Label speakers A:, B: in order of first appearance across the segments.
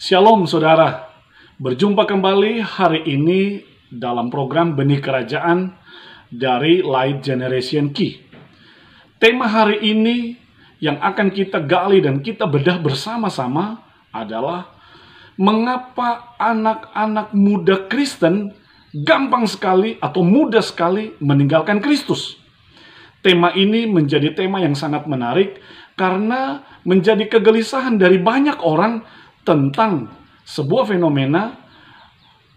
A: Shalom saudara, berjumpa kembali hari ini dalam program Benih Kerajaan dari Light Generation Key. Tema hari ini yang akan kita gali dan kita bedah bersama-sama adalah mengapa anak-anak muda Kristen gampang sekali atau mudah sekali meninggalkan Kristus. Tema ini menjadi tema yang sangat menarik karena menjadi kegelisahan dari banyak orang tentang sebuah fenomena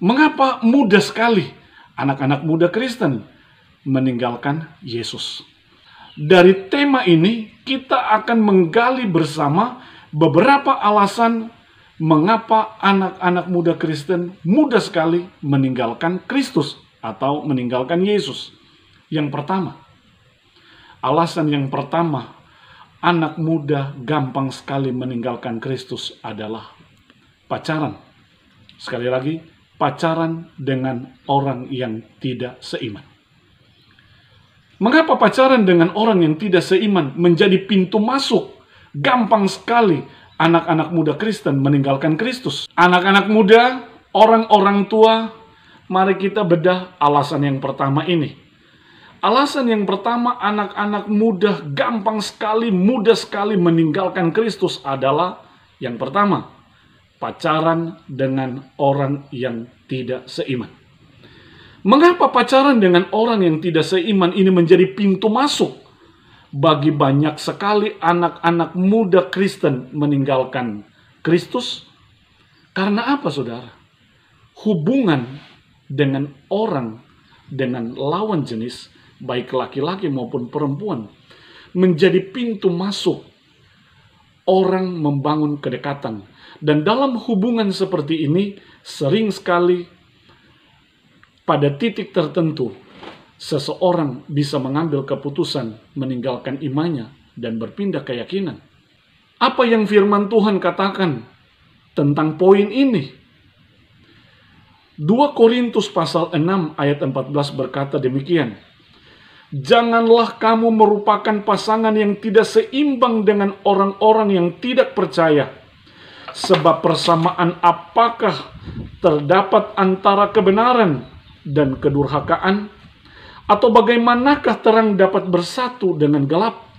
A: mengapa mudah sekali anak-anak muda Kristen meninggalkan Yesus. Dari tema ini kita akan menggali bersama beberapa alasan mengapa anak-anak muda Kristen mudah sekali meninggalkan Kristus atau meninggalkan Yesus. Yang pertama, alasan yang pertama anak muda gampang sekali meninggalkan Kristus adalah pacaran. Sekali lagi, pacaran dengan orang yang tidak seiman. Mengapa pacaran dengan orang yang tidak seiman menjadi pintu masuk gampang sekali anak-anak muda Kristen meninggalkan Kristus? Anak-anak muda, orang-orang tua, mari kita bedah alasan yang pertama ini. Alasan yang pertama anak-anak muda gampang sekali, mudah sekali meninggalkan Kristus adalah yang pertama, pacaran dengan orang yang tidak seiman. Mengapa pacaran dengan orang yang tidak seiman ini menjadi pintu masuk bagi banyak sekali anak-anak muda Kristen meninggalkan Kristus? Karena apa, saudara? Hubungan dengan orang, dengan lawan jenis, baik laki-laki maupun perempuan, menjadi pintu masuk orang membangun kedekatan. Dan dalam hubungan seperti ini, sering sekali pada titik tertentu, seseorang bisa mengambil keputusan meninggalkan imannya dan berpindah keyakinan. Apa yang firman Tuhan katakan tentang poin ini? 2 Korintus pasal 6 ayat 14 berkata demikian. Janganlah kamu merupakan pasangan yang tidak seimbang dengan orang-orang yang tidak percaya. Sebab persamaan apakah terdapat antara kebenaran dan kedurhakaan? Atau bagaimanakah terang dapat bersatu dengan gelap?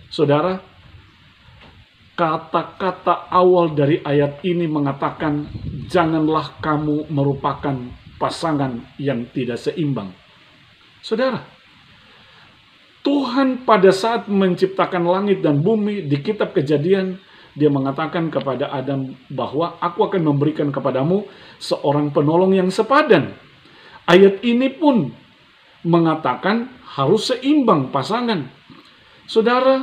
A: Saudara, kata-kata awal dari ayat ini mengatakan, janganlah kamu merupakan pasangan yang tidak seimbang. Saudara, Tuhan pada saat menciptakan langit dan bumi di kitab Kejadian, Dia mengatakan kepada Adam bahwa aku akan memberikan kepadamu seorang penolong yang sepadan. Ayat ini pun mengatakan harus seimbang pasangan. Saudara,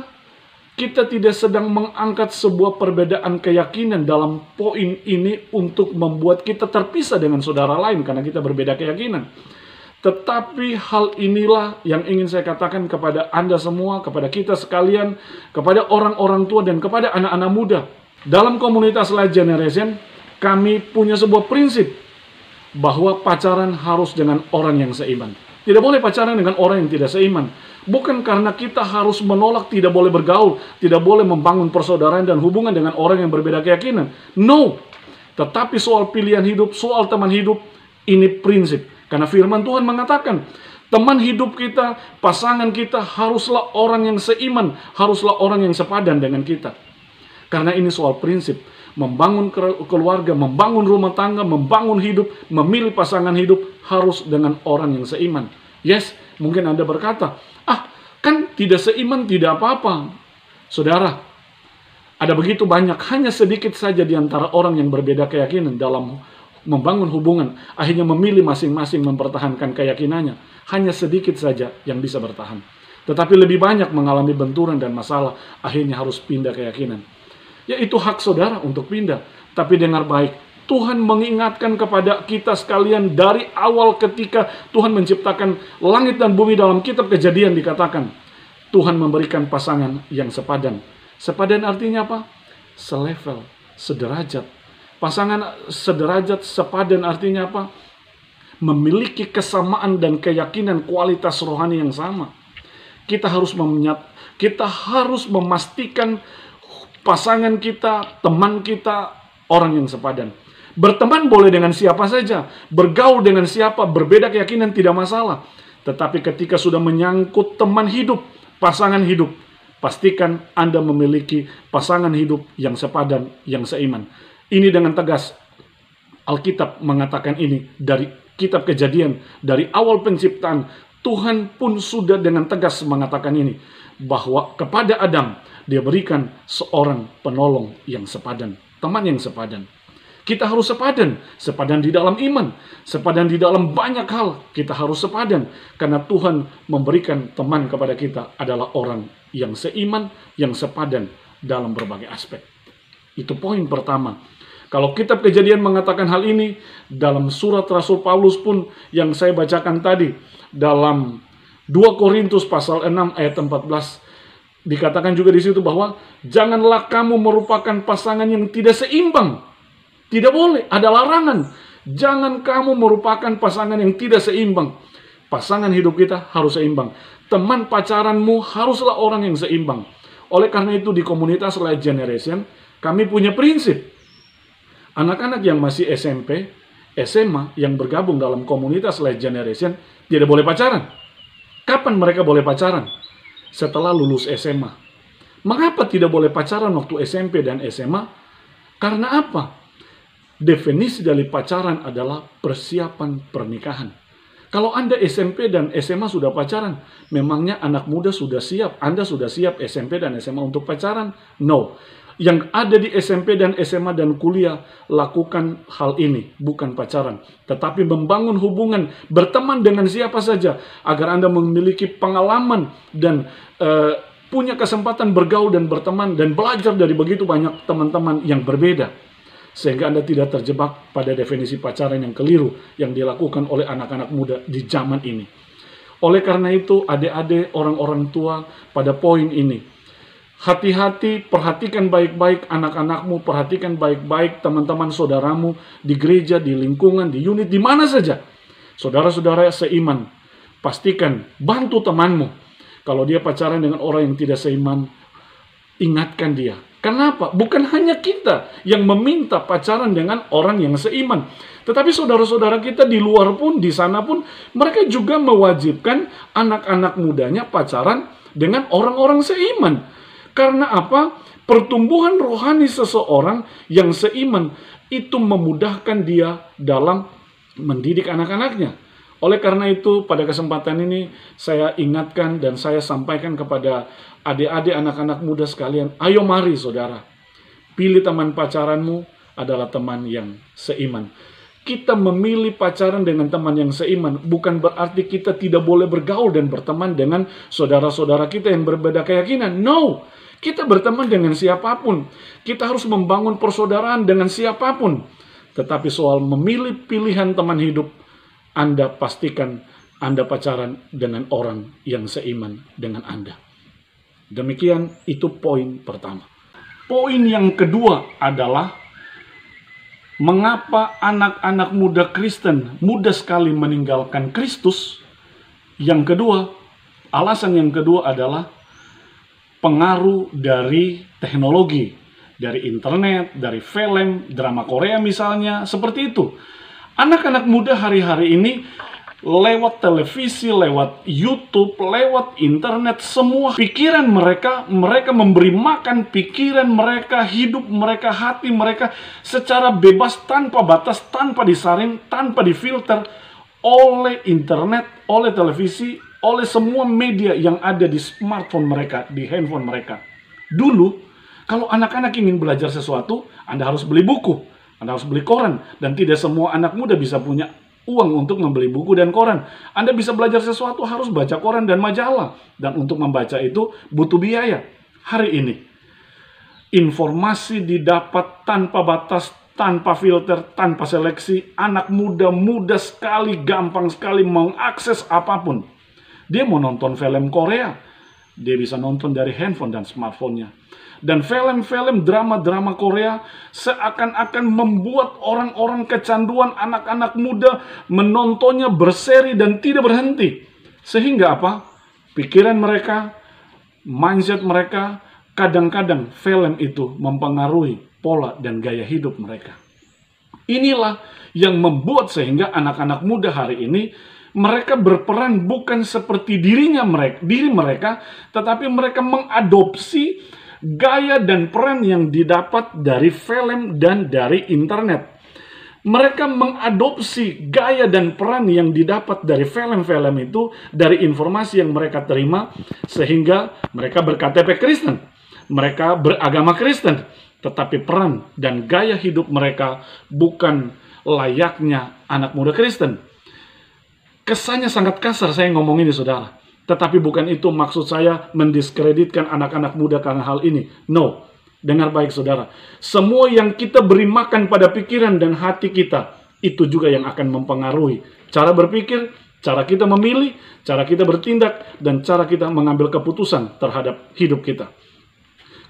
A: kita tidak sedang mengangkat sebuah perbedaan keyakinan dalam poin ini untuk membuat kita terpisah dengan saudara lain karena kita berbeda keyakinan. Tetapi hal inilah yang ingin saya katakan kepada Anda semua, kepada kita sekalian, kepada orang-orang tua dan kepada anak-anak muda. Dalam komunitas Light Generation, kami punya sebuah prinsip bahwa pacaran harus dengan orang yang seiman. Tidak boleh pacaran dengan orang yang tidak seiman. Bukan karena kita harus menolak, tidak boleh bergaul, tidak boleh membangun persaudaraan dan hubungan dengan orang yang berbeda keyakinan. No. Tetapi soal pilihan hidup, soal teman hidup, ini prinsip. Karena firman Tuhan mengatakan, teman hidup kita, pasangan kita haruslah orang yang seiman, haruslah orang yang sepadan dengan kita. Karena ini soal prinsip, membangun keluarga, membangun rumah tangga, membangun hidup, memilih pasangan hidup harus dengan orang yang seiman. Yes, mungkin Anda berkata, kan tidak seiman tidak apa-apa. Saudara, ada begitu banyak, hanya sedikit saja di antara orang yang berbeda keyakinan dalam membangun hubungan, akhirnya memilih masing-masing mempertahankan keyakinannya. Hanya sedikit saja yang bisa bertahan. Tetapi lebih banyak mengalami benturan dan masalah, akhirnya harus pindah keyakinan. Ya, itu hak saudara untuk pindah. Tapi dengar baik, Tuhan mengingatkan kepada kita sekalian dari awal ketika Tuhan menciptakan langit dan bumi. Dalam kitab Kejadian dikatakan, Tuhan memberikan pasangan yang sepadan. Sepadan artinya apa? Selevel, sederajat. Pasangan sederajat, sepadan artinya apa? Memiliki kesamaan dan keyakinan kualitas rohani yang sama. kita harus memastikan pasangan kita, teman kita, orang yang sepadan. Berteman boleh dengan siapa saja, bergaul dengan siapa, berbeda keyakinan tidak masalah. Tetapi ketika sudah menyangkut teman hidup, pasangan hidup, pastikan Anda memiliki pasangan hidup yang sepadan, yang seiman. Ini dengan tegas Alkitab mengatakan ini dari kitab Kejadian, dari awal penciptaan. Tuhan pun sudah dengan tegas mengatakan ini, bahwa kepada Adam dia berikan seorang penolong yang sepadan, teman yang sepadan. Kita harus sepadan, sepadan di dalam iman, sepadan di dalam banyak hal. Kita harus sepadan, karena Tuhan memberikan teman kepada kita adalah orang yang seiman, yang sepadan dalam berbagai aspek. Itu poin pertama. Kalau kitab Kejadian mengatakan hal ini, dalam surat Rasul Paulus pun yang saya bacakan tadi, dalam 2 Korintus pasal 6 ayat 14, dikatakan juga di situ bahwa janganlah kamu merupakan pasangan yang tidak seimbang. Tidak boleh, ada larangan. Jangan kamu merupakan pasangan yang tidak seimbang. Pasangan hidup kita harus seimbang. Teman pacaranmu haruslah orang yang seimbang. Oleh karena itu di komunitas Light Generation, kami punya prinsip. Anak-anak yang masih SMP, SMA yang bergabung dalam komunitas Light Generation tidak boleh pacaran. Kapan mereka boleh pacaran? Setelah lulus SMA. Mengapa tidak boleh pacaran waktu SMP dan SMA? Karena apa? Definisi dari pacaran adalah persiapan pernikahan. Kalau Anda SMP dan SMA sudah pacaran, memangnya anak muda sudah siap? Anda sudah siap SMP dan SMA untuk pacaran? No. Yang ada di SMP dan SMA dan kuliah, lakukan hal ini, bukan pacaran. Tetapi membangun hubungan, berteman dengan siapa saja, agar Anda memiliki pengalaman dan punya kesempatan bergaul dan berteman, dan belajar dari begitu banyak teman-teman yang berbeda. Sehingga Anda tidak terjebak pada definisi pacaran yang keliru, yang dilakukan oleh anak-anak muda di zaman ini. Oleh karena itu, adik-adik, orang-orang tua, pada poin ini, hati-hati, perhatikan baik-baik anak-anakmu, perhatikan baik-baik teman-teman saudaramu di gereja, di lingkungan, di unit, di mana saja. Saudara-saudara seiman, pastikan bantu temanmu. Kalau dia pacaran dengan orang yang tidak seiman, ingatkan dia. Kenapa? Bukan hanya kita yang meminta pacaran dengan orang yang seiman, tetapi saudara-saudara kita di luar pun, di sana pun, mereka juga mewajibkan anak-anak mudanya pacaran dengan orang-orang seiman. Karena apa? Pertumbuhan rohani seseorang yang seiman itu memudahkan dia dalam mendidik anak-anaknya. Oleh karena itu, pada kesempatan ini saya ingatkan dan saya sampaikan kepada adik-adik anak-anak muda sekalian, ayo mari saudara, pilih teman pacaranmu adalah teman yang seiman. Kita memilih pacaran dengan teman yang seiman bukan berarti kita tidak boleh bergaul dan berteman dengan saudara-saudara kita yang berbeda keyakinan. No, kita berteman dengan siapapun. Kita harus membangun persaudaraan dengan siapapun. Tetapi soal memilih pilihan teman hidup, Anda pastikan Anda pacaran dengan orang yang seiman dengan Anda. Demikian, itu poin pertama. Poin yang kedua adalah mengapa anak-anak muda Kristen mudah sekali meninggalkan Kristus. Yang kedua, alasan yang kedua adalah pengaruh dari teknologi, dari internet, dari film, drama Korea misalnya, seperti itu. Anak-anak muda hari-hari ini lewat televisi, lewat YouTube, lewat internet, semua pikiran mereka memberi makan pikiran mereka, hidup mereka, hati mereka secara bebas, tanpa batas, tanpa disaring, tanpa difilter oleh internet, oleh televisi, oleh semua media yang ada di smartphone mereka, di handphone mereka. Dulu, kalau anak-anak ingin belajar sesuatu, Anda harus beli buku, Anda harus beli koran, dan tidak semua anak muda bisa punya uang untuk membeli buku dan koran. Anda bisa belajar sesuatu harus baca koran dan majalah, dan untuk membaca itu butuh biaya. Hari ini, informasi didapat tanpa batas, tanpa filter, tanpa seleksi. Anak muda mudah sekali, gampang sekali mengakses apapun. Dia mau nonton film Korea, dia bisa nonton dari handphone dan smartphone-nya. Dan film-film, drama-drama Korea seakan-akan membuat orang-orang kecanduan, anak-anak muda menontonnya berseri dan tidak berhenti. Sehingga apa? pikiran mereka, mindset mereka, kadang-kadang film itu mempengaruhi pola dan gaya hidup mereka. Inilah yang membuat sehingga anak-anak muda hari ini mereka berperan bukan seperti diri mereka, tetapi mereka mengadopsi gaya dan peran yang didapat dari film dan dari internet. Mereka mengadopsi gaya dan peran yang didapat dari film-film itu, dari informasi yang mereka terima, sehingga mereka berKTP Kristen, mereka beragama Kristen, tetapi peran dan gaya hidup mereka bukan layaknya anak muda Kristen. Kesannya sangat kasar saya ngomong ini, saudara. Tetapi bukan itu maksud saya mendiskreditkan anak-anak muda karena hal ini. No. Dengar baik, saudara. Semua yang kita beri makan pada pikiran dan hati kita, itu juga yang akan mempengaruhi cara berpikir, cara kita memilih, cara kita bertindak, dan cara kita mengambil keputusan terhadap hidup kita.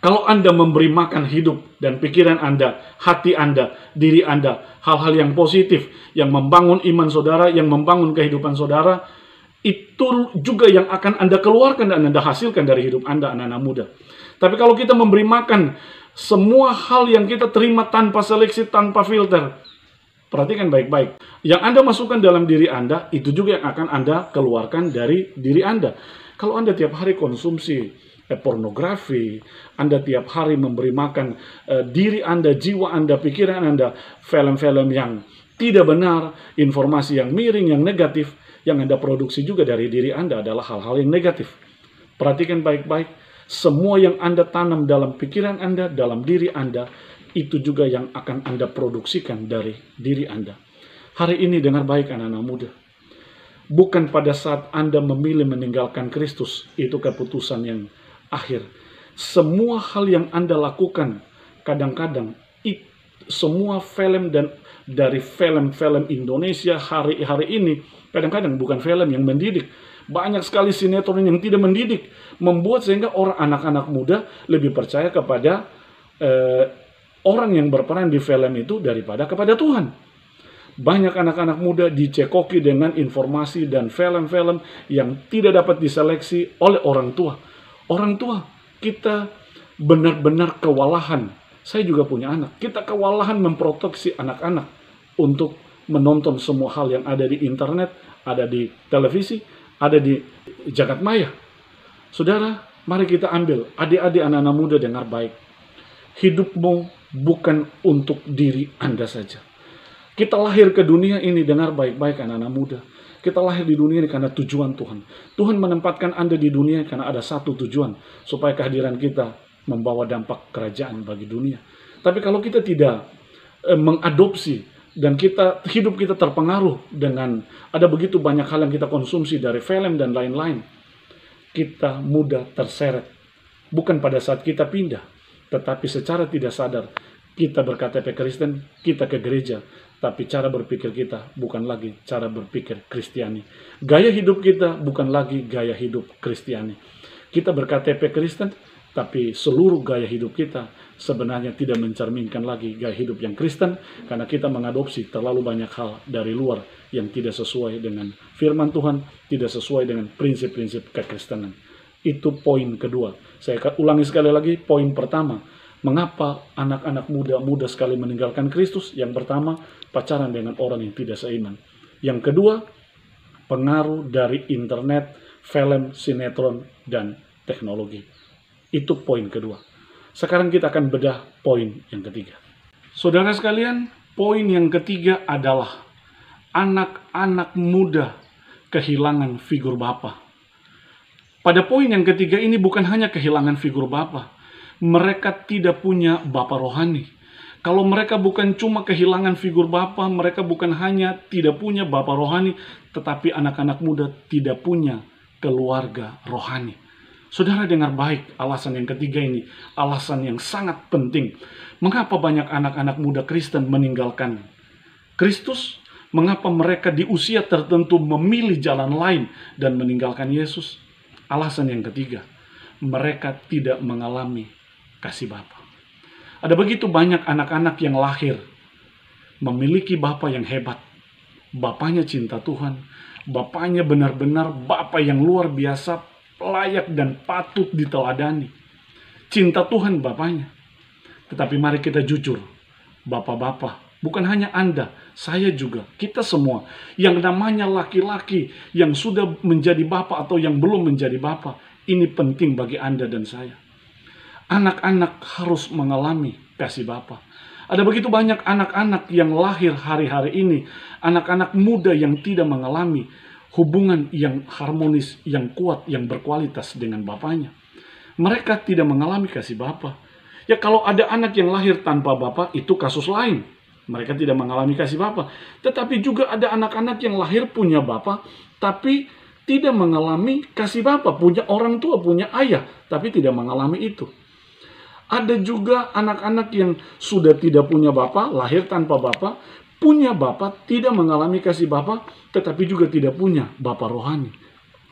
A: Kalau Anda memberi makan hidup dan pikiran Anda, hati Anda, diri Anda, hal-hal yang positif, yang membangun iman saudara, yang membangun kehidupan saudara, itu juga yang akan Anda keluarkan dan Anda hasilkan dari hidup Anda, anak-anak muda. Tapi kalau kita memberi makan semua hal yang kita terima tanpa seleksi, tanpa filter, perhatikan baik-baik. Yang Anda masukkan dalam diri Anda, itu juga yang akan Anda keluarkan dari diri Anda. Kalau Anda tiap hari konsumsi pornografi, Anda tiap hari memberi makan diri Anda, jiwa Anda, pikiran Anda, film-film yang tidak benar, informasi yang miring, yang negatif, yang Anda produksi juga dari diri Anda adalah hal-hal yang negatif. Perhatikan baik-baik, semua yang Anda tanam dalam pikiran Anda, dalam diri Anda, itu juga yang akan Anda produksikan dari diri Anda. Hari ini dengar baik anak-anak muda. Bukan pada saat Anda memilih meninggalkan Kristus, itu keputusan yang akhir. Semua hal yang Anda lakukan, kadang-kadang semua film dan dari film-film Indonesia hari-hari ini, kadang-kadang bukan film yang mendidik. Banyak sekali sinetron yang tidak mendidik, membuat sehingga anak-anak muda lebih percaya kepada orang yang berperan di film itu daripada kepada Tuhan. Banyak anak-anak muda dicekoki dengan informasi dan film-film yang tidak dapat diseleksi oleh orang tua. Orang tua, kita benar-benar kewalahan. Saya juga punya anak. Kita kewalahan memproteksi anak-anak untuk menonton semua hal yang ada di internet, ada di televisi, ada di jagat maya. Saudara, mari kita ambil. Adik-adik, anak-anak muda, dengar baik. Hidupmu bukan untuk diri Anda saja. Kita lahir ke dunia ini, dengar baik-baik anak-anak muda. Kita lahir di dunia ini karena tujuan Tuhan. Tuhan menempatkan Anda di dunia karena ada satu tujuan. Supaya kehadiran kita membawa dampak kerajaan bagi dunia. Tapi kalau kita tidak mengadopsi dan hidup kita terpengaruh dengan ada begitu banyak hal yang kita konsumsi dari film dan lain-lain, kita mudah terseret. Bukan pada saat kita pindah, tetapi secara tidak sadar kita berKTP Kristen, kita ke gereja, tapi cara berpikir kita bukan lagi cara berpikir Kristiani. Gaya hidup kita bukan lagi gaya hidup Kristiani. Kita berKTP Kristen, tapi seluruh gaya hidup kita sebenarnya tidak mencerminkan lagi gaya hidup yang Kristen, karena kita mengadopsi terlalu banyak hal dari luar yang tidak sesuai dengan firman Tuhan, tidak sesuai dengan prinsip-prinsip kekristenan. Itu poin kedua. Saya ulangi sekali lagi, poin pertama. Mengapa anak-anak muda sekali meninggalkan Kristus? Yang pertama, pacaran dengan orang yang tidak seiman. Yang kedua, pengaruh dari internet, film, sinetron, dan teknologi. Itu poin kedua. Sekarang kita akan bedah poin yang ketiga. Saudara sekalian, poin yang ketiga adalah anak-anak muda kehilangan figur bapa. Pada poin yang ketiga ini bukan hanya kehilangan figur bapa. Mereka tidak punya bapa rohani. Kalau mereka bukan cuma kehilangan figur bapa, mereka bukan hanya tidak punya bapa rohani, tetapi anak-anak muda tidak punya keluarga rohani. Saudara dengar baik alasan yang ketiga ini, alasan yang sangat penting. Mengapa banyak anak-anak muda Kristen meninggalkan Kristus? Mengapa mereka di usia tertentu memilih jalan lain dan meninggalkan Yesus? Alasan yang ketiga, mereka tidak mengalami kasih Bapa. Ada begitu banyak anak-anak yang lahir memiliki Bapa yang hebat. Bapaknya cinta Tuhan, Bapaknya benar-benar Bapa yang luar biasa, layak dan patut diteladani. Cinta Tuhan Bapaknya. Tetapi mari kita jujur, Bapak-bapak, bukan hanya Anda, saya juga, kita semua, yang namanya laki-laki yang sudah menjadi bapak atau yang belum menjadi bapak, ini penting bagi Anda dan saya. Anak-anak harus mengalami kasih Bapa. Ada begitu banyak anak-anak yang lahir hari-hari ini, anak-anak muda yang tidak mengalami hubungan yang harmonis, yang kuat, yang berkualitas dengan bapaknya. Mereka tidak mengalami kasih Bapa. Ya kalau ada anak yang lahir tanpa Bapa, itu kasus lain. Mereka tidak mengalami kasih Bapa. Tetapi juga ada anak-anak yang lahir punya Bapa, tapi tidak mengalami kasih Bapa. Punya orang tua, punya ayah, tapi tidak mengalami itu. Ada juga anak-anak yang sudah tidak punya Bapa, lahir tanpa Bapa, punya Bapa, tidak mengalami kasih Bapa, tetapi juga tidak punya Bapa rohani.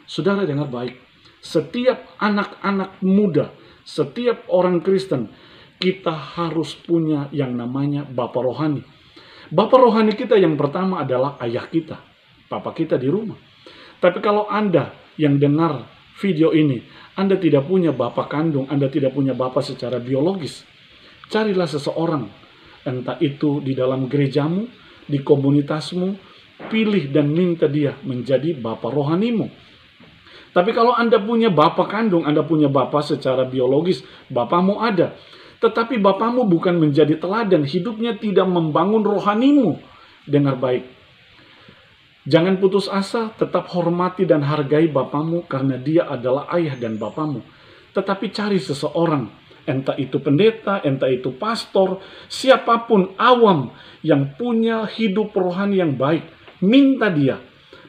A: Saudara dengar baik, setiap anak-anak muda, setiap orang Kristen, kita harus punya yang namanya Bapa rohani. Bapa rohani kita yang pertama adalah ayah kita, papa kita di rumah. Tapi kalau Anda yang dengar video ini, Anda tidak punya Bapa kandung, Anda tidak punya Bapa secara biologis, carilah seseorang, entah itu di dalam gerejamu, di komunitasmu, pilih dan minta dia menjadi Bapa rohanimu. Tapi kalau Anda punya Bapa kandung, Anda punya Bapa secara biologis, Bapamu ada. Tetapi Bapamu bukan menjadi teladan, hidupnya tidak membangun rohanimu. Dengar baik. Jangan putus asa, tetap hormati dan hargai Bapamu karena dia adalah ayah dan Bapamu. Tetapi cari seseorang, entah itu pendeta, entah itu pastor, siapapun awam yang punya hidup rohani yang baik. Minta dia,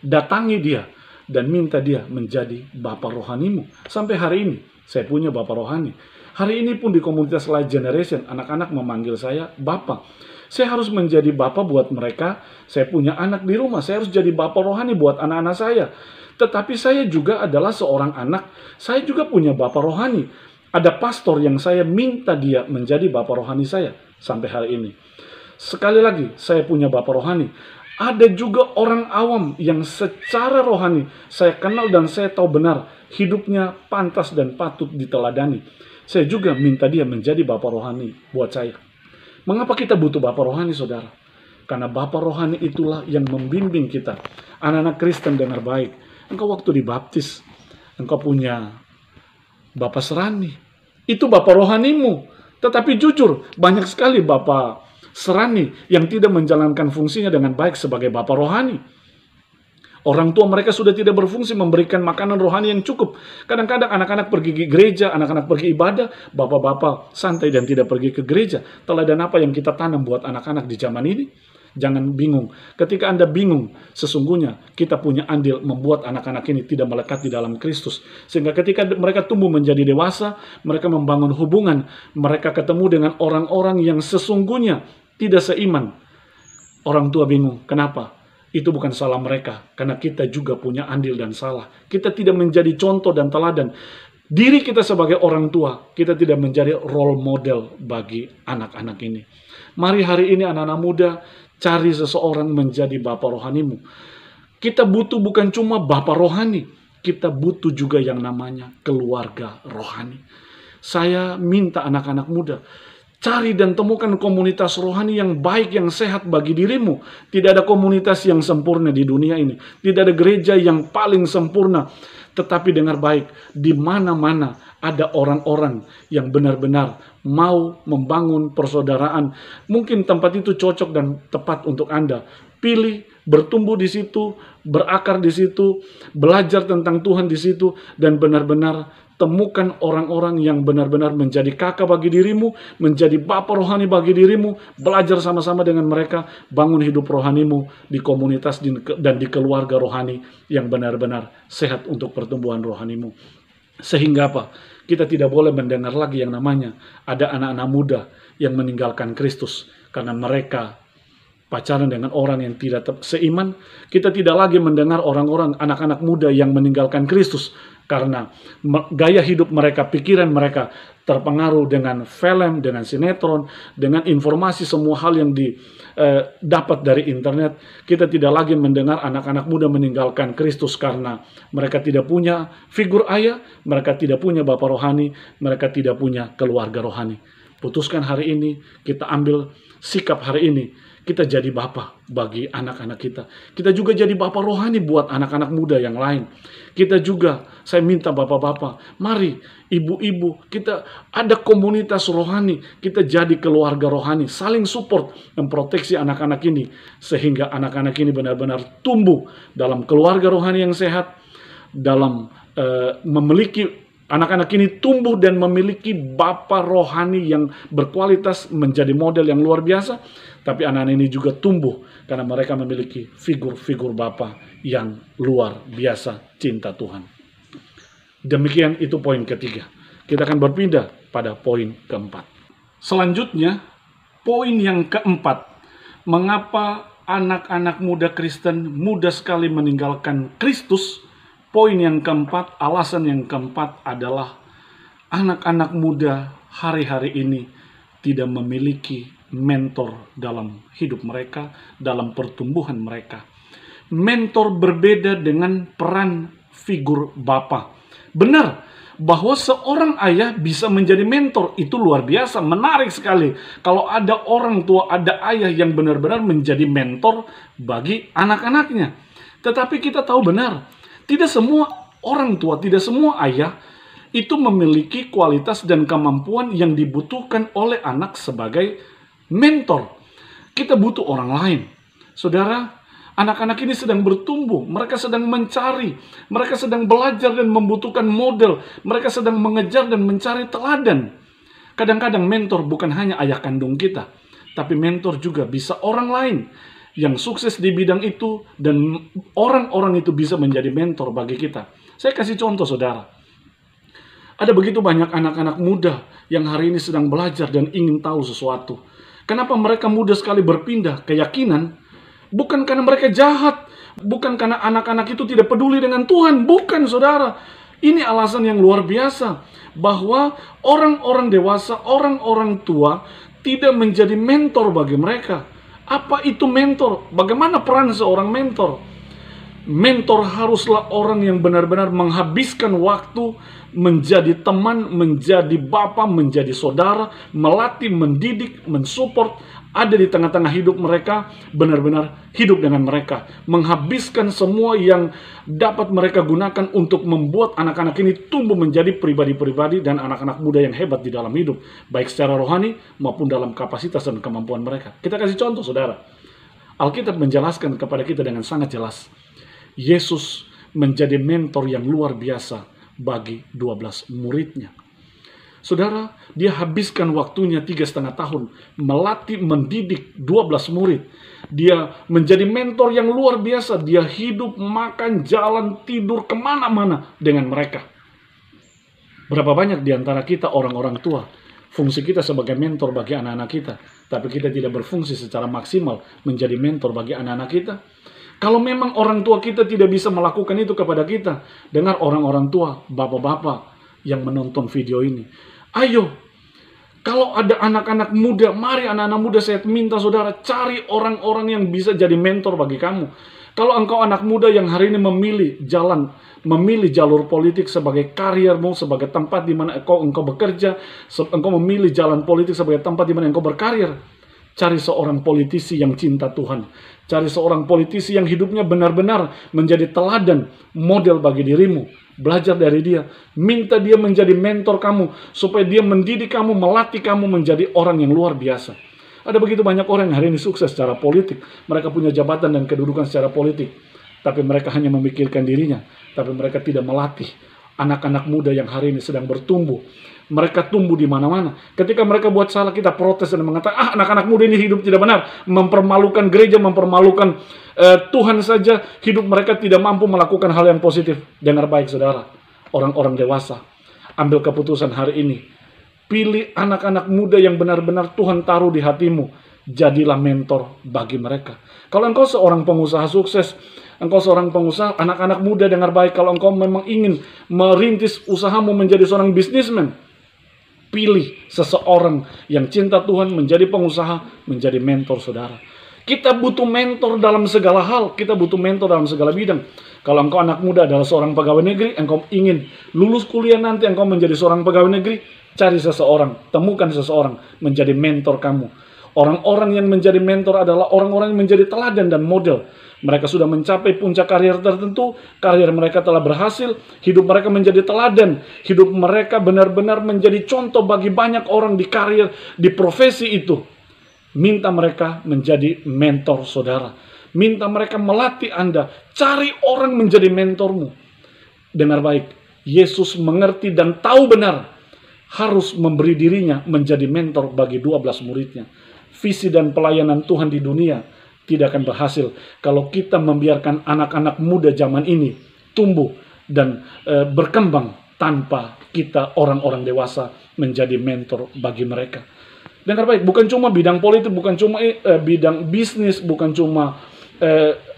A: datangi dia, dan minta dia menjadi Bapa rohanimu. Sampai hari ini, saya punya Bapa rohani. Hari ini pun di komunitas Light Generation, anak-anak memanggil saya Bapa. Saya harus menjadi Bapa buat mereka. Saya punya anak di rumah, saya harus jadi Bapa rohani buat anak-anak saya. Tetapi saya juga adalah seorang anak, saya juga punya Bapa rohani. Ada pastor yang saya minta dia menjadi Bapa rohani saya sampai hari ini. Sekali lagi, saya punya Bapa rohani. Ada juga orang awam yang secara rohani saya kenal dan saya tahu benar hidupnya pantas dan patut diteladani. Saya juga minta dia menjadi Bapa rohani buat saya. Mengapa kita butuh Bapa rohani, saudara? Karena Bapa rohani itulah yang membimbing kita. Anak-anak Kristen dengar baik. Engkau waktu dibaptis, engkau punya Bapa serani. Itu Bapa rohanimu. Tetapi jujur, banyak sekali Bapa serani yang tidak menjalankan fungsinya dengan baik sebagai Bapa rohani. Orang tua mereka sudah tidak berfungsi memberikan makanan rohani yang cukup. Kadang-kadang anak-anak pergi ke gereja, anak-anak pergi ibadah, bapak-bapak santai dan tidak pergi ke gereja. Teladan apa yang kita tanam buat anak-anak di zaman ini? Jangan bingung. Ketika Anda bingung, sesungguhnya kita punya andil membuat anak-anak ini tidak melekat di dalam Kristus. Sehingga ketika mereka tumbuh menjadi dewasa, mereka membangun hubungan, mereka ketemu dengan orang-orang yang sesungguhnya tidak seiman. Orang tua bingung. Kenapa? Itu bukan salah mereka. Karena kita juga punya andil dan salah. Kita tidak menjadi contoh dan teladan. Diri kita sebagai orang tua, kita tidak menjadi role model bagi anak-anak ini. Mari hari ini anak-anak muda, cari seseorang menjadi Bapa rohanimu. Kita butuh bukan cuma Bapa rohani. Kita butuh juga yang namanya keluarga rohani. Saya minta anak-anak muda, cari dan temukan komunitas rohani yang baik, yang sehat bagi dirimu. Tidak ada komunitas yang sempurna di dunia ini. Tidak ada gereja yang paling sempurna. Tetapi dengar baik, di mana-mana ada orang-orang yang benar-benar mau membangun persaudaraan. Mungkin tempat itu cocok dan tepat untuk Anda. Pilih, bertumbuh di situ, berakar di situ, belajar tentang Tuhan di situ, dan benar-benar temukan orang-orang yang benar-benar menjadi kakak bagi dirimu, menjadi Bapa rohani bagi dirimu, belajar sama-sama dengan mereka, bangun hidup rohanimu di komunitas dan di keluarga rohani yang benar-benar sehat untuk pertumbuhan rohanimu. Sehingga apa? Kita tidak boleh mendengar lagi yang namanya ada anak-anak muda yang meninggalkan Kristus karena mereka pacaran dengan orang yang tidak seiman. Kita tidak lagi mendengar orang-orang, anak-anak muda yang meninggalkan Kristus Karena gaya hidup mereka, pikiran mereka terpengaruh dengan film, dengan sinetron, dengan informasi semua hal yang didapat dari internet. Kita tidak lagi mendengar anak-anak muda meninggalkan Kristus karena mereka tidak punya figur ayah, mereka tidak punya bapak rohani, mereka tidak punya keluarga rohani. Putuskan hari ini, kita ambil sikap hari ini. Kita jadi bapak bagi anak-anak kita. Kita juga jadi bapak rohani buat anak-anak muda yang lain. Kita juga, saya minta bapak-bapak, mari ibu-ibu, kita ada komunitas rohani. Kita jadi keluarga rohani, saling support, memproteksi anak-anak ini. Sehingga anak-anak ini benar-benar tumbuh dalam keluarga rohani yang sehat, dalam anak-anak ini tumbuh dan memiliki bapak rohani yang berkualitas, menjadi model yang luar biasa. Tapi anak-anak ini juga tumbuh karena mereka memiliki figur-figur bapa yang luar biasa cinta Tuhan. Demikian itu poin ketiga. Kita akan berpindah pada poin keempat. Selanjutnya, poin yang keempat. Mengapa anak-anak muda Kristen mudah sekali meninggalkan Kristus? Poin yang keempat, alasan yang keempat adalah anak-anak muda hari-hari ini tidak memiliki mentor dalam hidup mereka, dalam pertumbuhan mereka. Mentor berbeda dengan peran figur bapa. Benar bahwa seorang ayah bisa menjadi mentor, itu luar biasa, menarik sekali. Kalau ada orang tua, ada ayah yang benar-benar menjadi mentor bagi anak-anaknya. Tetapi kita tahu benar, tidak semua orang tua, tidak semua ayah itu memiliki kualitas dan kemampuan yang dibutuhkan oleh anak sebagai mentor. Kita butuh orang lain. Saudara, anak-anak ini sedang bertumbuh, mereka sedang mencari, mereka sedang belajar dan membutuhkan model, mereka sedang mengejar dan mencari teladan. Kadang-kadang mentor bukan hanya ayah kandung kita, tapi mentor juga bisa orang lain yang sukses di bidang itu, dan orang-orang itu bisa menjadi mentor bagi kita. Saya kasih contoh, saudara. Ada begitu banyak anak-anak muda yang hari ini sedang belajar dan ingin tahu sesuatu. Kenapa mereka mudah sekali berpindah keyakinan? Bukan karena mereka jahat, bukan karena anak-anak itu tidak peduli dengan Tuhan, bukan, saudara. Ini alasan yang luar biasa, bahwa orang-orang dewasa, orang-orang tua tidak menjadi mentor bagi mereka. Apa itu mentor? Bagaimana peran seorang mentor? Mentor haruslah orang yang benar-benar menghabiskan waktu menjadi teman, menjadi bapa, menjadi saudara, melatih, mendidik, mensupport, ada di tengah-tengah hidup mereka, benar-benar hidup dengan mereka, menghabiskan semua yang dapat mereka gunakan untuk membuat anak-anak ini tumbuh menjadi pribadi-pribadi dan anak-anak muda yang hebat di dalam hidup, baik secara rohani maupun dalam kapasitas dan kemampuan mereka. Kita kasih contoh, saudara. Alkitab menjelaskan kepada kita dengan sangat jelas. Yesus menjadi mentor yang luar biasa bagi 12 muridnya. Saudara, dia habiskan waktunya 3,5 tahun melatih, mendidik 12 murid. Dia menjadi mentor yang luar biasa. Dia hidup, makan, jalan, tidur, kemana-mana dengan mereka. Berapa banyak di antara kita orang-orang tua, fungsi kita sebagai mentor bagi anak-anak kita, tapi kita tidak berfungsi secara maksimal menjadi mentor bagi anak-anak kita. Kalau memang orang tua kita tidak bisa melakukan itu kepada kita, dengar orang-orang tua, bapak-bapak yang menonton video ini. Ayo, kalau ada anak-anak muda, mari anak-anak muda, saya minta saudara cari orang-orang yang bisa jadi mentor bagi kamu. Kalau engkau anak muda yang hari ini memilih jalur politik sebagai kariermu, sebagai tempat di mana engkau bekerja, engkau memilih jalan politik sebagai tempat di mana engkau berkarir, cari seorang politisi yang cinta Tuhan. Cari seorang politisi yang hidupnya benar-benar menjadi teladan, model bagi dirimu. Belajar dari dia. Minta dia menjadi mentor kamu, supaya dia mendidik kamu, melatih kamu menjadi orang yang luar biasa. Ada begitu banyak orang yang hari ini sukses secara politik. Mereka punya jabatan dan kedudukan secara politik. Tapi mereka hanya memikirkan dirinya. Tapi mereka tidak melatih anak-anak muda yang hari ini sedang bertumbuh. Mereka tumbuh di mana-mana. Ketika mereka buat salah, kita protes dan mengatakan, anak-anak muda ini hidup tidak benar, mempermalukan gereja, mempermalukan Tuhan saja. Hidup mereka tidak mampu melakukan hal yang positif. Dengar baik, saudara. Orang-orang dewasa, ambil keputusan hari ini. Pilih anak-anak muda yang benar-benar Tuhan taruh di hatimu. jadilah mentor bagi mereka. Kalau engkau seorang pengusaha sukses, engkau seorang pengusaha, anak-anak muda dengar baik, kalau engkau memang ingin merintis usahamu menjadi seorang bisnismen, pilih seseorang yang cinta Tuhan menjadi pengusaha, menjadi mentor saudara. Kita butuh mentor dalam segala hal, kita butuh mentor dalam segala bidang. Kalau engkau anak muda adalah seorang pegawai negeri, engkau ingin lulus kuliah nanti engkau menjadi seorang pegawai negeri, cari seseorang, temukan seseorang menjadi mentor kamu. Orang-orang yang menjadi mentor adalah orang-orang yang menjadi teladan dan model. Mereka sudah mencapai puncak karir tertentu, karir mereka telah berhasil, hidup mereka menjadi teladan, hidup mereka benar-benar menjadi contoh bagi banyak orang di karir, di profesi itu. Minta mereka menjadi mentor saudara. Minta mereka melatih Anda. Cari orang menjadi mentormu. Dengar baik, Yesus mengerti dan tahu benar harus memberi dirinya menjadi mentor bagi 12 muridnya. Visi dan pelayanan Tuhan di dunia tidak akan berhasil kalau kita membiarkan anak-anak muda zaman ini tumbuh dan berkembang tanpa kita orang-orang dewasa menjadi mentor bagi mereka. Dengar baik, bukan cuma bidang politik, bukan cuma bidang bisnis, bukan cuma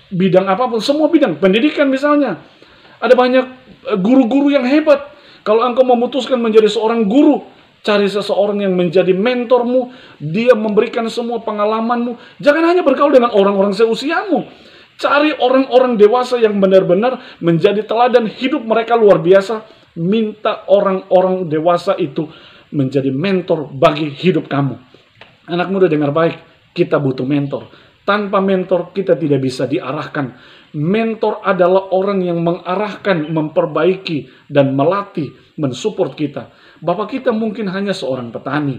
A: bidang apapun, semua bidang. Pendidikan misalnya, ada banyak guru-guru yang hebat. Kalau engkau memutuskan menjadi seorang guru, cari seseorang yang menjadi mentormu, dia memberikan semua pengalamanmu. Jangan hanya bergaul dengan orang-orang seusiamu. Cari orang-orang dewasa yang benar-benar menjadi teladan, hidup mereka luar biasa. Minta orang-orang dewasa itu menjadi mentor bagi hidup kamu. Anak muda dengar baik, kita butuh mentor. Tanpa mentor kita tidak bisa diarahkan. Mentor adalah orang yang mengarahkan, memperbaiki, dan melatih, mensupport kita. Bapak kita mungkin hanya seorang petani.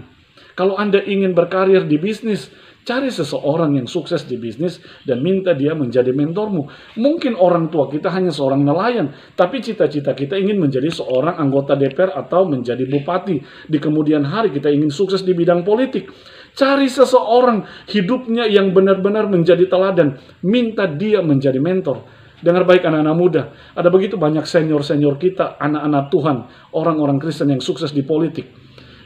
A: Kalau Anda ingin berkarir di bisnis, cari seseorang yang sukses di bisnis dan minta dia menjadi mentormu. Mungkin orang tua kita hanya seorang nelayan, tapi cita-cita kita ingin menjadi seorang anggota DPR atau menjadi bupati. Di kemudian hari kita ingin sukses di bidang politik. Cari seseorang hidupnya yang benar-benar menjadi teladan. Minta dia menjadi mentor. Dengar baik anak-anak muda, ada begitu banyak senior-senior kita, anak-anak Tuhan, orang-orang Kristen yang sukses di politik.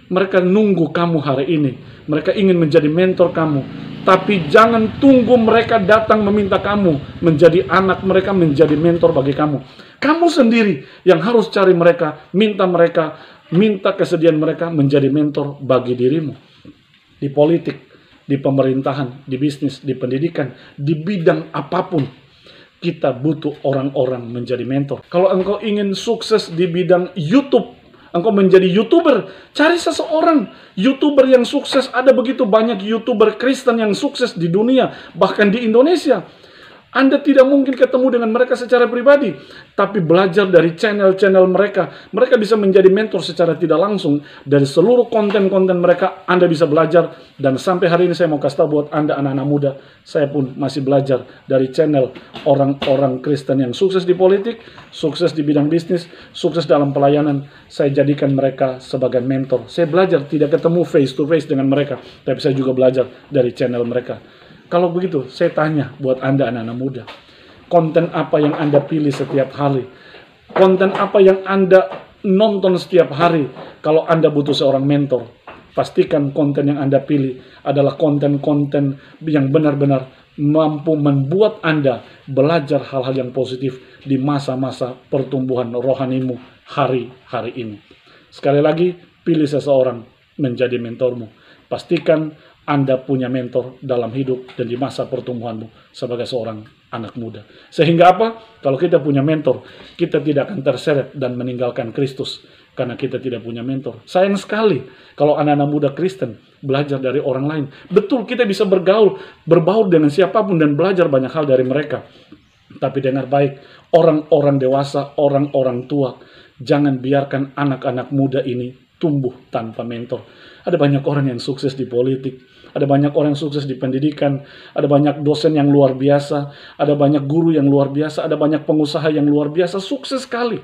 A: Mereka nunggu kamu hari ini. Mereka ingin menjadi mentor kamu. Tapi jangan tunggu mereka datang meminta kamu menjadi anak mereka, menjadi mentor bagi kamu. Kamu sendiri yang harus cari mereka, minta kesediaan mereka menjadi mentor bagi dirimu. Di politik, di pemerintahan, di bisnis, di pendidikan, di bidang apapun, kita butuh orang-orang menjadi mentor. Kalau engkau ingin sukses di bidang YouTube, engkau menjadi YouTuber, cari seseorang YouTuber yang sukses. Ada begitu banyak YouTuber Kristen yang sukses di dunia, bahkan di Indonesia. Anda tidak mungkin ketemu dengan mereka secara pribadi, tapi belajar dari channel-channel mereka. Mereka bisa menjadi mentor secara tidak langsung. Dari seluruh konten-konten mereka, Anda bisa belajar. Dan sampai hari ini saya mau kasih tahu buat Anda anak-anak muda, saya pun masih belajar dari channel orang-orang Kristen yang sukses di politik, sukses di bidang bisnis, sukses dalam pelayanan. Saya jadikan mereka sebagai mentor. Saya belajar, tidak ketemu face-to-face dengan mereka, tapi saya juga belajar dari channel mereka. Kalau begitu, saya tanya buat Anda anak-anak muda, konten apa yang Anda pilih setiap hari? Konten apa yang Anda nonton setiap hari? Kalau Anda butuh seorang mentor, pastikan konten yang Anda pilih adalah konten-konten yang benar-benar mampu membuat Anda belajar hal-hal yang positif di masa-masa pertumbuhan rohanimu hari-hari ini. Sekali lagi, pilih seseorang menjadi mentormu. Pastikan Anda punya mentor dalam hidup dan di masa pertumbuhanmu sebagai seorang anak muda. Sehingga apa? Kalau kita punya mentor, kita tidak akan terseret dan meninggalkan Kristus karena kita tidak punya mentor. Sayang sekali kalau anak-anak muda Kristen belajar dari orang lain. Betul, kita bisa berbaur dengan siapapun dan belajar banyak hal dari mereka. Tapi dengar baik, orang-orang dewasa, orang-orang tua, jangan biarkan anak-anak muda ini tumbuh tanpa mentor. Ada banyak orang yang sukses di politik, ada banyak orang yang sukses di pendidikan, ada banyak dosen yang luar biasa, ada banyak guru yang luar biasa, ada banyak pengusaha yang luar biasa, sukses sekali.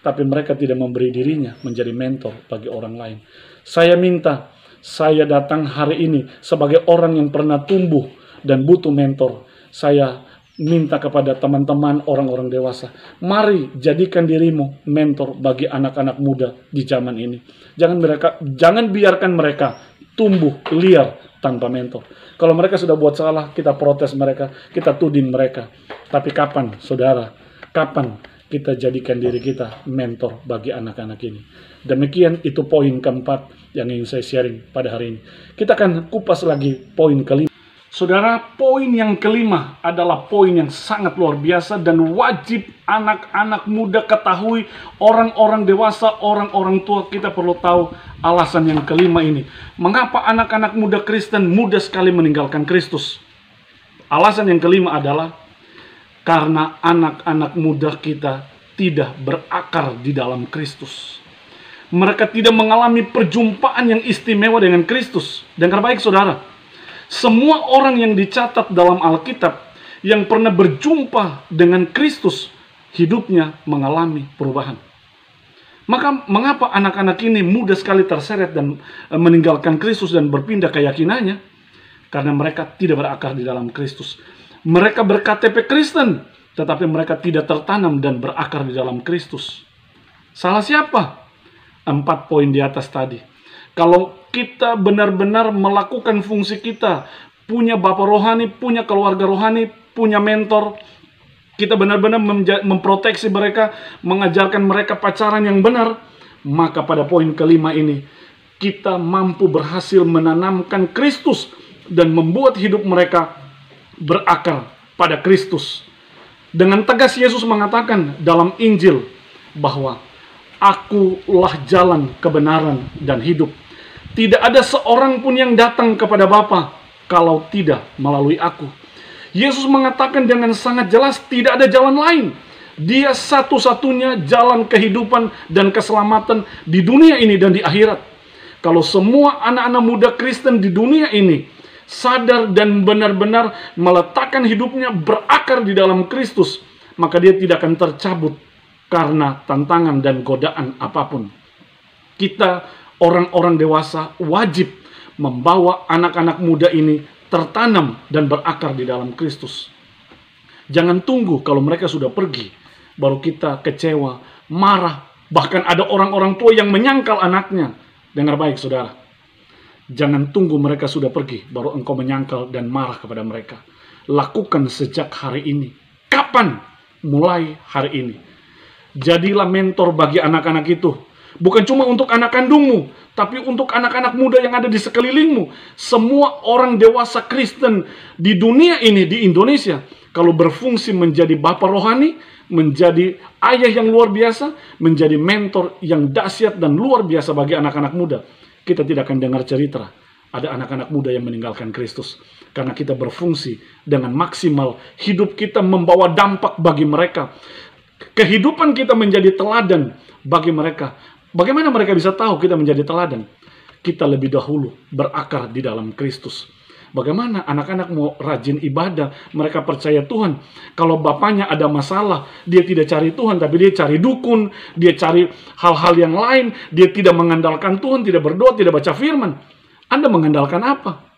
A: Tapi mereka tidak memberi dirinya menjadi mentor bagi orang lain. Saya minta, saya datang hari ini sebagai orang yang pernah tumbuh dan butuh mentor. Saya minta kepada teman-teman orang-orang dewasa, mari jadikan dirimu mentor bagi anak-anak muda di zaman ini. Jangan biarkan mereka tumbuh liar tanpa mentor. Kalau mereka sudah buat salah, kita protes mereka, kita tuding mereka. Tapi kapan, saudara, kapan kita jadikan diri kita mentor bagi anak-anak ini? Demikian, itu poin keempat yang ingin saya sharing pada hari ini. Kita akan kupas lagi poin kelima. Saudara, poin yang kelima adalah poin yang sangat luar biasa dan wajib anak-anak muda ketahui, orang-orang dewasa, orang-orang tua, kita perlu tahu alasan yang kelima ini. Mengapa anak-anak muda Kristen mudah sekali meninggalkan Kristus? Alasan yang kelima adalah karena anak-anak muda kita tidak berakar di dalam Kristus. Mereka tidak mengalami perjumpaan yang istimewa dengan Kristus. Dengar baik, saudara. Semua orang yang dicatat dalam Alkitab yang pernah berjumpa dengan Kristus, hidupnya mengalami perubahan. Maka mengapa anak-anak ini mudah sekali terseret dan meninggalkan Kristus dan berpindah keyakinannya? Karena mereka tidak berakar di dalam Kristus. Mereka berKTP Kristen, tetapi mereka tidak tertanam dan berakar di dalam Kristus. Salah siapa? 4 poin di atas tadi. Kalau kita benar-benar melakukan fungsi kita, punya bapak rohani, punya keluarga rohani, punya mentor, kita benar-benar memproteksi mereka, mengajarkan mereka pacaran yang benar, maka pada poin kelima ini, kita mampu berhasil menanamkan Kristus dan membuat hidup mereka berakar pada Kristus. Dengan tegas Yesus mengatakan dalam Injil bahwa Akulah jalan, kebenaran, dan hidup. Tidak ada seorang pun yang datang kepada Bapa kalau tidak melalui aku. Yesus mengatakan dengan sangat jelas tidak ada jalan lain. Dia satu-satunya jalan kehidupan dan keselamatan di dunia ini dan di akhirat. Kalau semua anak-anak muda Kristen di dunia ini sadar dan benar-benar meletakkan hidupnya berakar di dalam Kristus, maka dia tidak akan tercabut karena tantangan dan godaan apapun. Kita orang-orang dewasa wajib membawa anak-anak muda ini tertanam dan berakar di dalam Kristus. Jangan tunggu kalau mereka sudah pergi, baru kita kecewa, marah. Bahkan ada orang-orang tua yang menyangkal anaknya. Dengar baik, saudara. Jangan tunggu mereka sudah pergi, baru engkau menyangkal dan marah kepada mereka. Lakukan sejak hari ini. Kapan? Mulai hari ini. Jadilah mentor bagi anak-anak itu. Bukan cuma untuk anak kandungmu, tapi untuk anak-anak muda yang ada di sekelilingmu. Semua orang dewasa Kristen di dunia ini, di Indonesia, kalau berfungsi menjadi bapak rohani, menjadi ayah yang luar biasa, menjadi mentor yang dahsyat dan luar biasa bagi anak-anak muda, kita tidak akan dengar cerita ada anak-anak muda yang meninggalkan Kristus. Karena kita berfungsi dengan maksimal, hidup kita membawa dampak bagi mereka. Kehidupan kita menjadi teladan bagi mereka. Bagaimana mereka bisa tahu kita menjadi teladan? Kita lebih dahulu berakar di dalam Kristus. Bagaimana anak-anak mau rajin ibadah, mereka percaya Tuhan. Kalau bapaknya ada masalah, dia tidak cari Tuhan, tapi dia cari dukun, dia cari hal-hal yang lain, dia tidak mengandalkan Tuhan, tidak berdoa, tidak baca firman. Anda mengandalkan apa?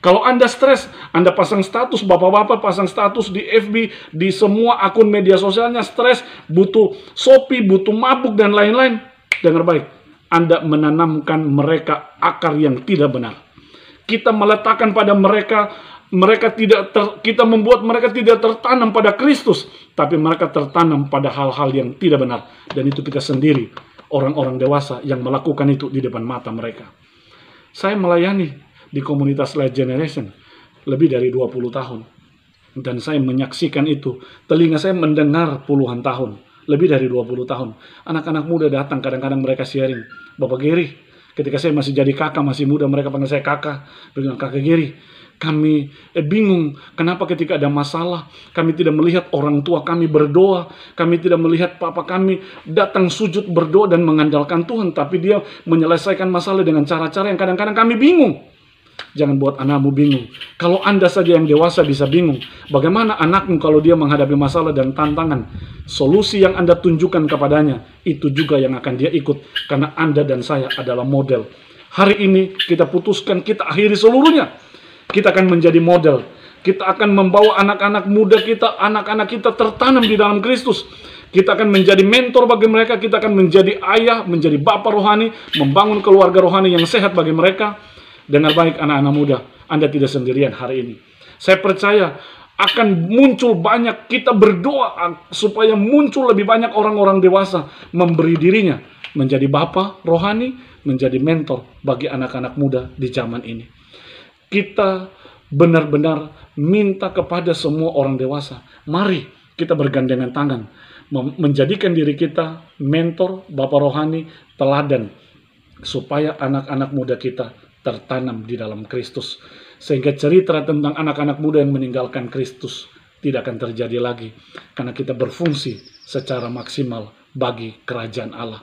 A: Kalau Anda stres, Anda pasang status, bapak-bapak pasang status di FB, di semua akun media sosialnya, stres, butuh Shopee, butuh mabuk, dan lain-lain. Dengar baik, Anda menanamkan mereka akar yang tidak benar. Kita meletakkan pada mereka, kita membuat mereka tidak tertanam pada Kristus, tapi mereka tertanam pada hal-hal yang tidak benar. Dan itu kita sendiri, orang-orang dewasa yang melakukan itu di depan mata mereka. Saya melayani di komunitas Light Generation lebih dari 20 tahun. Dan saya menyaksikan itu. Telinga saya mendengar puluhan tahun. Lebih dari 20 tahun. Anak-anak muda datang, kadang-kadang mereka sharing. Bapak Gary, ketika saya masih jadi kakak, masih muda, mereka panggil saya kakak. Bilang, Kakak Gary, kami bingung. Kenapa ketika ada masalah, kami tidak melihat orang tua kami berdoa. Kami tidak melihat papa kami datang sujud berdoa dan mengandalkan Tuhan. Tapi dia menyelesaikan masalah dengan cara-cara yang kadang-kadang kami bingung. Jangan buat anakmu bingung. Kalau Anda saja yang dewasa bisa bingung, bagaimana anakmu kalau dia menghadapi masalah dan tantangan? Solusi yang Anda tunjukkan kepadanya, itu juga yang akan dia ikut. Karena Anda dan saya adalah model. Hari ini kita putuskan, kita akhiri seluruhnya. Kita akan menjadi model. Kita akan membawa anak-anak muda kita, anak-anak kita tertanam di dalam Kristus. Kita akan menjadi mentor bagi mereka. Kita akan menjadi ayah, menjadi bapak rohani, membangun keluarga rohani yang sehat bagi mereka. Dengar baik anak-anak muda, Anda tidak sendirian hari ini. Saya percaya akan muncul banyak, kita berdoa supaya muncul lebih banyak orang-orang dewasa memberi dirinya menjadi bapa rohani, menjadi mentor bagi anak-anak muda di zaman ini. Kita benar-benar minta kepada semua orang dewasa, mari kita bergandengan tangan, menjadikan diri kita mentor, bapa rohani, teladan, supaya anak-anak muda kita tertanam di dalam Kristus. Sehingga cerita tentang anak-anak muda yang meninggalkan Kristus tidak akan terjadi lagi. Karena kita berfungsi secara maksimal bagi kerajaan Allah.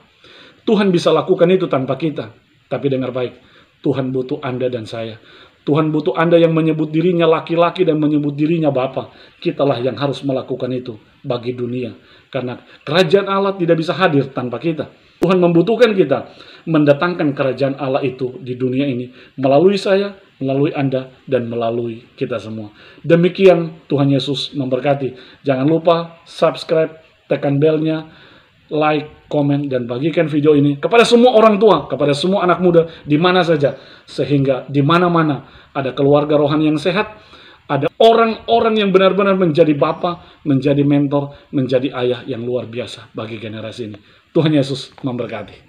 A: Tuhan bisa lakukan itu tanpa kita. Tapi dengar baik, Tuhan butuh Anda dan saya. Tuhan butuh Anda yang menyebut dirinya laki-laki dan menyebut dirinya Bapa. Kitalah yang harus melakukan itu bagi dunia. Karena kerajaan Allah tidak bisa hadir tanpa kita. Tuhan membutuhkan kita mendatangkan kerajaan Allah itu di dunia ini melalui saya, melalui Anda, dan melalui kita semua. Demikian Tuhan Yesus memberkati. Jangan lupa subscribe, tekan belnya, like, komen, dan bagikan video ini kepada semua orang tua, kepada semua anak muda di mana saja, sehingga di mana-mana ada keluarga rohani yang sehat, ada orang-orang yang benar-benar menjadi bapa, menjadi mentor, menjadi ayah yang luar biasa bagi generasi ini. Tuhan Yesus memberkati.